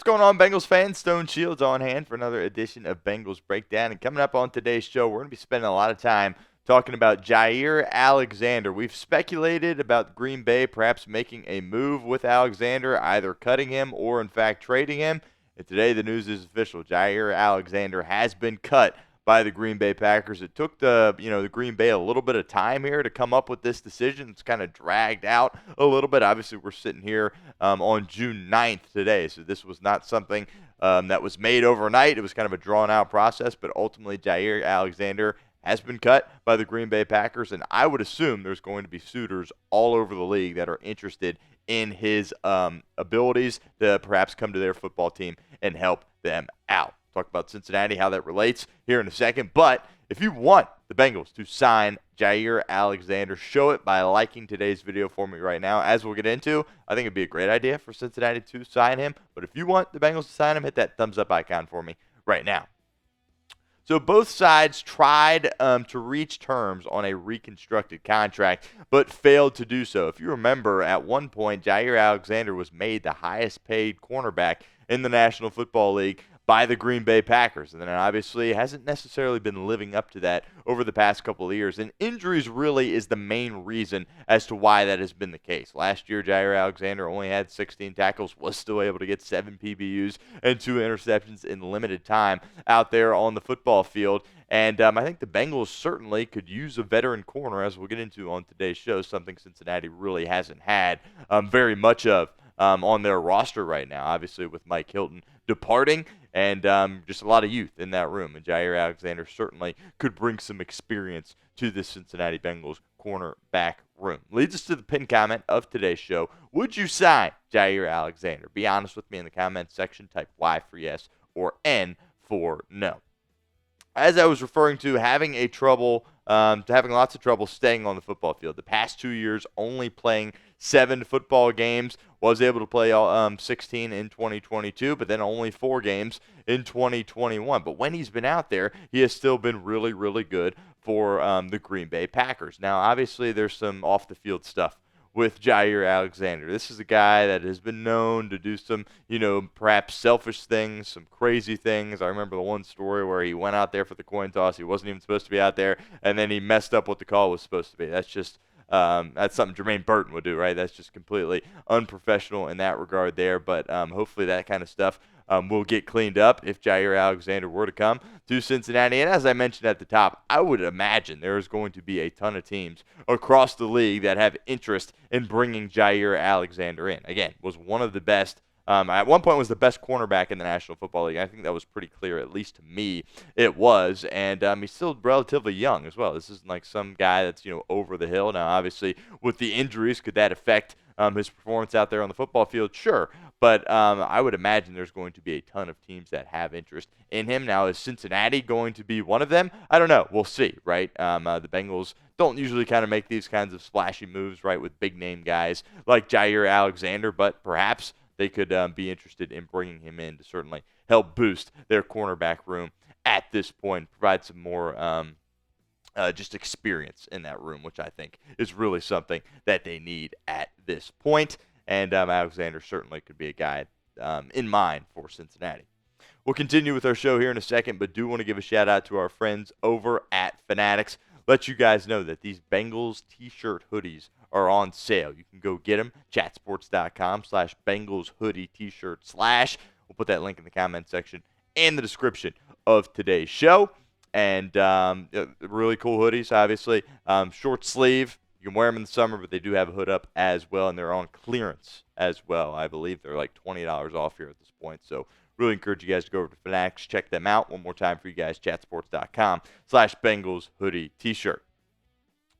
What's going on, Bengals fans? Stone Shields on hand for another edition of Bengals Breakdown. And coming up on today's show, we're going to be spending a lot of time talking about Jaire Alexander. We've speculated about Green Bay perhaps making a move with Alexander, either cutting him or, in fact, trading him. And today the news is official. Jaire Alexander has been cut by the Green Bay Packers. It took the Green Bay a little bit of time here to come up with this decision. It's kind of dragged out a little bit. Obviously, we're sitting here on June 9th today, so this was not something that was made overnight. It was kind of a drawn-out process, but ultimately Jaire Alexander has been cut by the Green Bay Packers, and I would assume there's going to be suitors all over the league that are interested in his abilities to perhaps come to their football team and help them out. Talk about Cincinnati, how that relates here in a second. But if you want the Bengals to sign Jaire Alexander, show it by liking today's video for me right now. As we'll get into, I think it'd be a great idea for Cincinnati to sign him. But if you want the Bengals to sign him, hit that thumbs up icon for me right now. So both sides tried to reach terms on a reconstructed contract, but failed to do so. If you remember, at one point, Jaire Alexander was made the highest paid cornerback in the National Football League by the Green Bay Packers. And then obviously hasn't necessarily been living up to that over the past couple of years. And injuries really is the main reason as to why that has been the case. Last year, Jaire Alexander only had 16 tackles, was still able to get 7 PBUs and 2 interceptions in limited time out there on the football field. And I think the Bengals certainly could use a veteran corner, as we'll get into on today's show, something Cincinnati really hasn't had very much of on their roster right now, obviously with Mike Hilton departing, and just a lot of youth in that room. And Jaire Alexander certainly could bring some experience to the Cincinnati Bengals cornerback room. Leads us to the pinned comment of today's show. Would you sign Jaire Alexander? Be honest with me in the comments section. Type Y for yes or N for no. As I was referring to, having lots of trouble staying on the football field. The past 2 years, only playing 7 football games. Was able to play 16 in 2022, but then only 4 games in 2021. But when he's been out there, he has still been really, really good for the Green Bay Packers. Now, obviously, there's some off-the-field stuff with Jaire Alexander. This is a guy that has been known to do some, perhaps selfish things, some crazy things. I remember the one story where he went out there for the coin toss. He wasn't even supposed to be out there, and then he messed up what the call was supposed to be. That's just that's something Germaine Pratt would do, right? That's just completely unprofessional in that regard there. But hopefully that kind of stuff will get cleaned up if Jaire Alexander were to come to Cincinnati. And as I mentioned at the top, I would imagine there is going to be a ton of teams across the league that have interest in bringing Jaire Alexander in. Again, was one of the best. At one point was the best cornerback in the National Football League. I think that was pretty clear, at least to me it was. And he's still relatively young as well. This isn't like some guy that's, over the hill. Now, obviously, with the injuries, could that affect his performance out there on the football field? Sure. But I would imagine there's going to be a ton of teams that have interest in him. Now, is Cincinnati going to be one of them? I don't know. We'll see, right? The Bengals don't usually kind of make these kinds of splashy moves, right, with big-name guys like Jaire Alexander, but perhaps they could be interested in bringing him in to certainly help boost their cornerback room at this point, provide some more just experience in that room, which I think is really something that they need at this point. And Alexander certainly could be a guy in mind for Cincinnati. We'll continue with our show here in a second, but do want to give a shout-out to our friends over at Fanatics. Let you guys know that these Bengals T-Shirt hoodies are on sale. You can go get them, chatsports.com/Bengals Hoodie T-Shirt / We'll put that link in the comment section and the description of today's show. And really cool hoodies, obviously. Short sleeve. You can wear them in the summer, but they do have a hood up as well, and they're on clearance as well. I believe they're like $20 off here at this point. So really encourage you guys to go over to Fanatics, check them out. One more time for you guys, chatsports.com/Bengals Hoodie T-Shirt.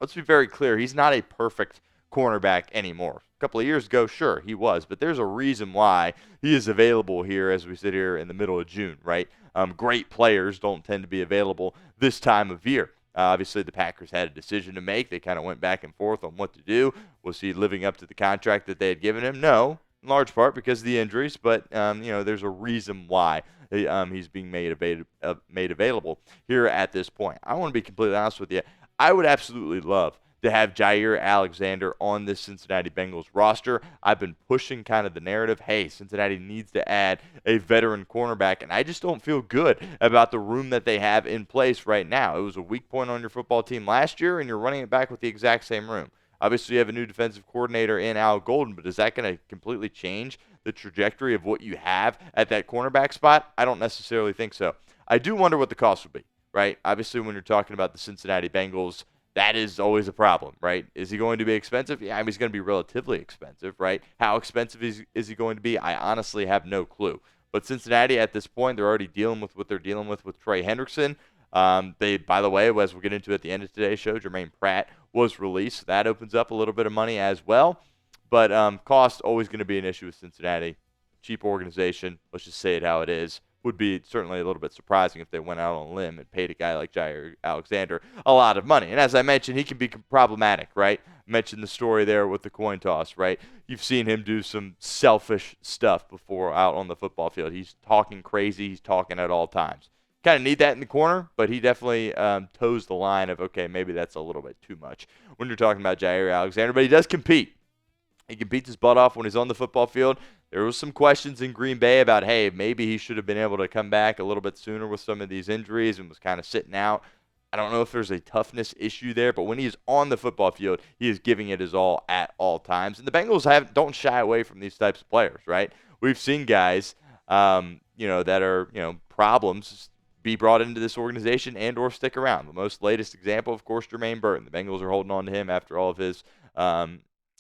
Let's be very clear. He's not a perfect cornerback anymore. A couple of years ago, sure, he was. But there's a reason why he is available here as we sit here in the middle of June, right? Great players don't tend to be available this time of year. Obviously, the Packers had a decision to make. They kind of went back and forth on what to do. Was he living up to the contract that they had given him? No, in large part because of the injuries. But, there's a reason why he's being made available here at this point. I want to be completely honest with you. I would absolutely love to have Jaire Alexander on this Cincinnati Bengals roster. I've been pushing kind of the narrative, hey, Cincinnati needs to add a veteran cornerback, and I just don't feel good about the room that they have in place right now. It was a weak point on your football team last year, and you're running it back with the exact same room. Obviously, you have a new defensive coordinator in Al Golden, but is that going to completely change the trajectory of what you have at that cornerback spot? I don't necessarily think so. I do wonder what the cost would be, right? Obviously, when you're talking about the Cincinnati Bengals, that is always a problem, right? Is he going to be expensive? Yeah, I mean, he's going to be relatively expensive, right? How expensive is he going to be? I honestly have no clue. But Cincinnati, at this point, they're already dealing with what they're dealing with Trey Hendrickson. By the way, as we'll get into at the end of today's show, Germaine Pratt was released. That opens up a little bit of money as well. But cost always going to be an issue with Cincinnati. Cheap organization, let's just say it how it is. Would be certainly a little bit surprising if they went out on a limb and paid a guy like Jaire Alexander a lot of money. And as I mentioned, he can be problematic, right? I mentioned the story there with the coin toss, right? You've seen him do some selfish stuff before out on the football field. He's talking crazy. He's talking at all times. Kind of need that in the corner, but he definitely toes the line of, okay, maybe that's a little bit too much when you're talking about Jaire Alexander. But he does compete. He competes his butt off when he's on the football field. There was some questions in Green Bay about, hey, maybe he should have been able to come back a little bit sooner with some of these injuries and was kind of sitting out. I don't know if there's a toughness issue there, but when he's on the football field, he is giving it his all at all times. And the Bengals don't shy away from these types of players, right? We've seen guys, that are, problems be brought into this organization and or stick around. The most latest example, of course, Jermaine Burton. The Bengals are holding on to him after all of his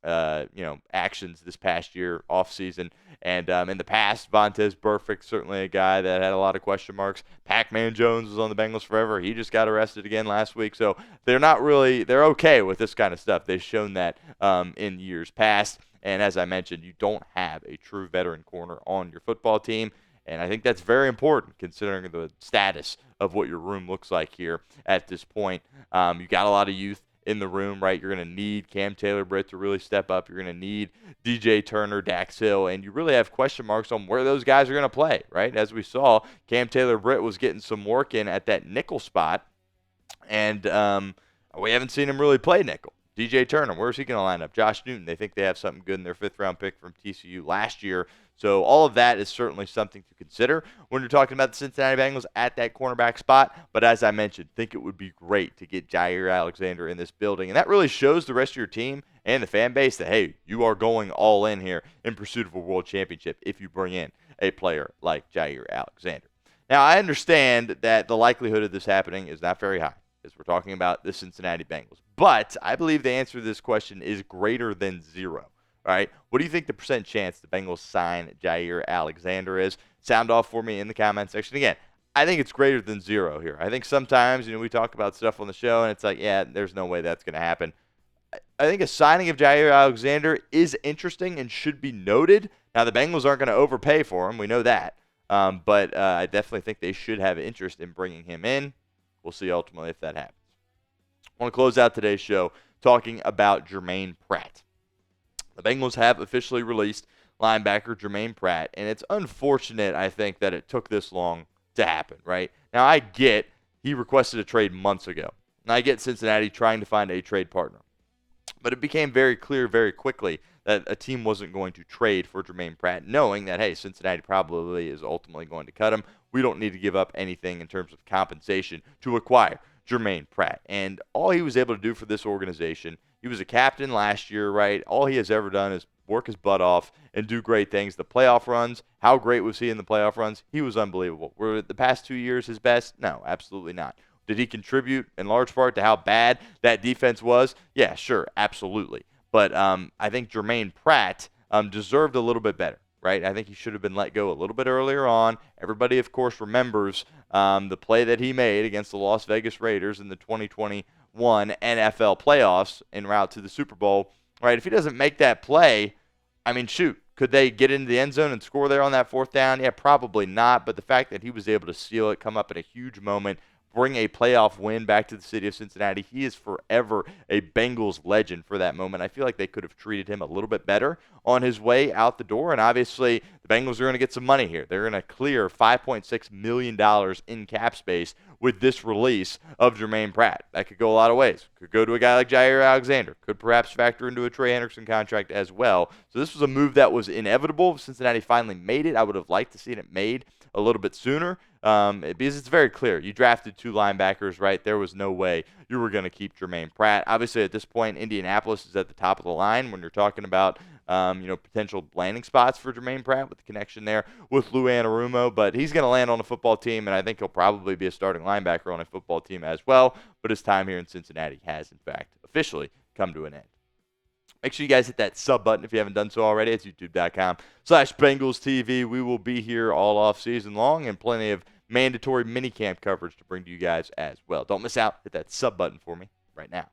actions this past year, offseason. And in the past, Vontaze Burfict, certainly a guy that had a lot of question marks. Pac-Man Jones was on the Bengals forever. He just got arrested again last week. So they're okay with this kind of stuff. They've shown that in years past. And as I mentioned, you don't have a true veteran corner on your football team. And I think that's very important considering the status of what your room looks like here at this point. You got a lot of youth in the room, right? You're going to need Cam Taylor-Britt to really step up. You're going to need DJ Turner, Dax Hill, and you really have question marks on where those guys are going to play, right? As we saw, Cam Taylor-Britt was getting some work in at that nickel spot, and we haven't seen him really play nickel. DJ Turner, where's he going to line up? Josh Newton, they think they have something good in their fifth-round pick from TCU last year. So all of that is certainly something to consider when you're talking about the Cincinnati Bengals at that cornerback spot. But as I mentioned, think it would be great to get Jaire Alexander in this building. And that really shows the rest of your team and the fan base that, hey, you are going all in here in pursuit of a world championship if you bring in a player like Jaire Alexander. Now, I understand that the likelihood of this happening is not very high, as we're talking about the Cincinnati Bengals. But I believe the answer to this question is greater than zero. All right, what do you think the percent chance the Bengals sign Jaire Alexander is? Sound off for me in the comment section. Again, I think it's greater than zero here. I think sometimes, we talk about stuff on the show, and it's like, yeah, there's no way that's going to happen. I think a signing of Jaire Alexander is interesting and should be noted. Now, the Bengals aren't going to overpay for him. We know that. But I definitely think they should have interest in bringing him in. We'll see ultimately if that happens. I want to close out today's show talking about Germaine Pratt. The Bengals have officially released linebacker Germaine Pratt, and it's unfortunate, I think, that it took this long to happen, right? Now, I get he requested a trade months ago, and I get Cincinnati trying to find a trade partner. But it became very clear very quickly that a team wasn't going to trade for Germaine Pratt, knowing that, hey, Cincinnati probably is ultimately going to cut him. We don't need to give up anything in terms of compensation to acquire Germaine Pratt. And all he was able to do for this organization, he was a captain last year, right? All he has ever done is work his butt off and do great things. The playoff runs, how great was he in the playoff runs? He was unbelievable. Were the past 2 years his best? No, absolutely not. Did he contribute in large part to how bad that defense was? Yeah, sure, absolutely. But I think Germaine Pratt deserved a little bit better, right? I think he should have been let go a little bit earlier on. Everybody, of course, remembers the play that he made against the Las Vegas Raiders in the 2021 NFL playoffs en route to the Super Bowl, right? If he doesn't make that play, I mean, shoot, could they get into the end zone and score there on that fourth down? Yeah, probably not. But the fact that he was able to seal it, come up at a huge moment, bring a playoff win back to the city of Cincinnati. He is forever a Bengals legend for that moment. I feel like they could have treated him a little bit better on his way out the door, and obviously the Bengals are going to get some money here. They're going to clear $5.6 million in cap space with this release of Germaine Pratt. That could go a lot of ways. Could go to a guy like Jaire Alexander. Could perhaps factor into a Trey Hendrickson contract as well. So this was a move that was inevitable. Cincinnati finally made it. I would have liked to see it made a little bit sooner because it's very clear. You drafted 2 linebackers, right? There was no way you were going to keep Germaine Pratt. Obviously, at this point, Indianapolis is at the top of the line when you're talking about potential landing spots for Germaine Pratt with the connection there with Lou Anarumo. But he's going to land on a football team, and I think he'll probably be a starting linebacker on a football team as well. But his time here in Cincinnati has, in fact, officially come to an end. Make sure you guys hit that sub button if you haven't done so already. It's youtube.com/BengalsTV. We will be here all off season long and plenty of mandatory minicamp coverage to bring to you guys as well. Don't miss out. Hit that sub button for me right now.